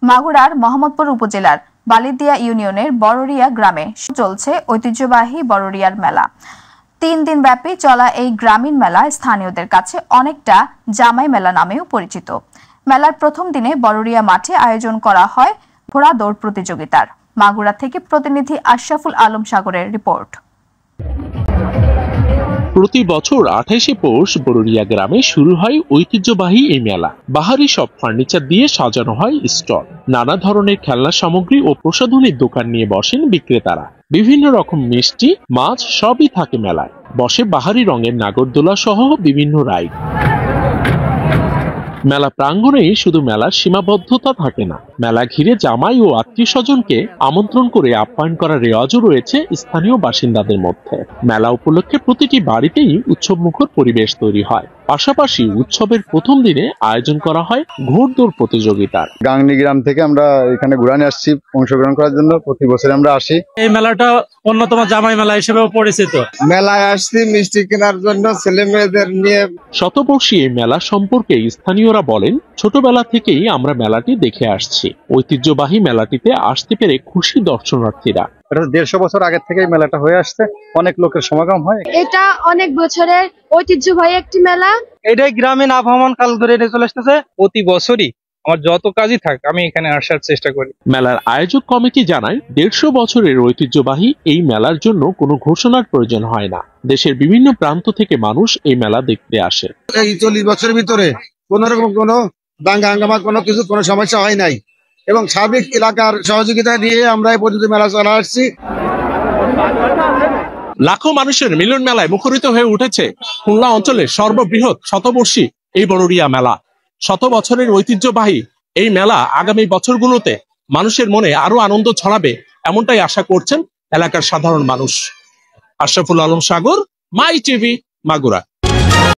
মাগুরার মোহাম্মদপুর উপজেলার বালিদিয়া ইউনিয়নের বড়রিয়া গ্রামে চলছে ঐতিহ্যবাহী বড়রিয়ার মেলা। 3 দিন ব্যাপী চলা এই গ্রামীণ মেলা স্থানীয়দের কাছে অনেকটা জামাই মেলা নামেও পরিচিত। মেলার প্রথম দিনে বড়রিয়া মাঠে আয়োজন করা হয় ঘোড়া দৌড় প্রতিযোগিতার। মাগুরা থেকে প্রতিনিধি আশরাফুল আলম সাগরের রিপোর্ট। প্রতি বছর 28শে পৌষ বড়রিয়া গ্রামে শুরু হয় ঐতিহ্যবাহী এই মেলা। বাহারি সব ফার্নিচার দিয়ে সাজানো হয় স্টল। নানা ধরনের খেলনা সামগ্রী ও প্রসাধনীর দোকান নিয়ে বসেন বিক্রেতারা। বিভিন্ন রকম মিষ্টি, মাছ সবই থাকে মেলায়। বসে বাহারি রঙের নাগরদোলা সহ বিভিন্ন রাইড। মেলা প্রাঙ্গণে শুধু মেলার সীমাবদ্ধতা থাকে না, মেলা ঘিরে জামাই ও আত্মীয় স্বজনকে আমন্ত্রণ করে আপ্যায়ন করার রেওয়াজও রয়েছে স্থানীয় বাসিন্দাদের মধ্যে। মেলা উপলক্ষে প্রতিটি বাড়িতেই উৎসবমুখর পরিবেশ তৈরি হয়। পাশাপাশি উৎসবের প্রথম দিনে আয়োজন করা হয় ঘোড়দৌড় প্রতিযোগিতার। গাংনী গ্রাম থেকে আমরা এখানে ঘুরানে আসছি অংশগ্রহণ করার জন্য। প্রতি বছর আমরা আসি। এই মেলাটা অন্যতম জামাই মেলা হিসেবেও পরিচিত। মেলায় আসছি মিষ্টি কেনার জন্য, ছেলে মেয়েদের নিয়ে। শতবর্ষী এই মেলা সম্পর্কে স্থানীয়রা বলেন, ছোটবেলা থেকেই আমরা মেলাটি দেখে আসছি। ঐতিহ্যবাহী মেলাটিতে আসতে পেরে খুশি দর্শনার্থীরা। 150 বছর আগের থেকেই মেলাটা হয়ে আসছে, অনেক লোকের সমাগম হয়। এটা অনেক বছরের ঐতিহ্যবাহী একটি মেলা। এটাই গ্রামীণ আবহমান কাল ধরে চলে আসতেছে। প্রতি বছরই আমার যত কাজই থাক আমি এখানে আসার চেষ্টা করি। মেলার আয়োজক কমিটি জানায়, 150 বছরের ঐতিহ্যবাহী এই মেলার জন্য কোনো ঘোষণার প্রয়োজন হয় না। দেশের বিভিন্ন প্রান্ত থেকে মানুষ এই মেলা দেখতে আসে। এই 40 বছরের ভিতরে কোন রকম কোনো দাঙ্গা হাঙ্গামা কোনো সমস্যা হয় নাই এবং সার্বিক এলাকার সহযোগিতা নিয়ে আমরা এই পর্যন্ত মেলা চালা আসছি। লাখো মানুষের মিলন মেলায় মুখরিত হয়ে উঠেছে খুলনা অঞ্চলের সর্ববৃহৎ শতবর্ষী এই বড়রিয়া মেলা। 100 বছরের ঐতিহ্যবাহী এই মেলা আগামী বছরগুলোতে মানুষের মনে আরো আনন্দ ছড়াবে, এমনটাই আশা করছেন এলাকার সাধারণ মানুষ। আশরাফুল আলম সাগর, মাই টিভি, মাগুরা।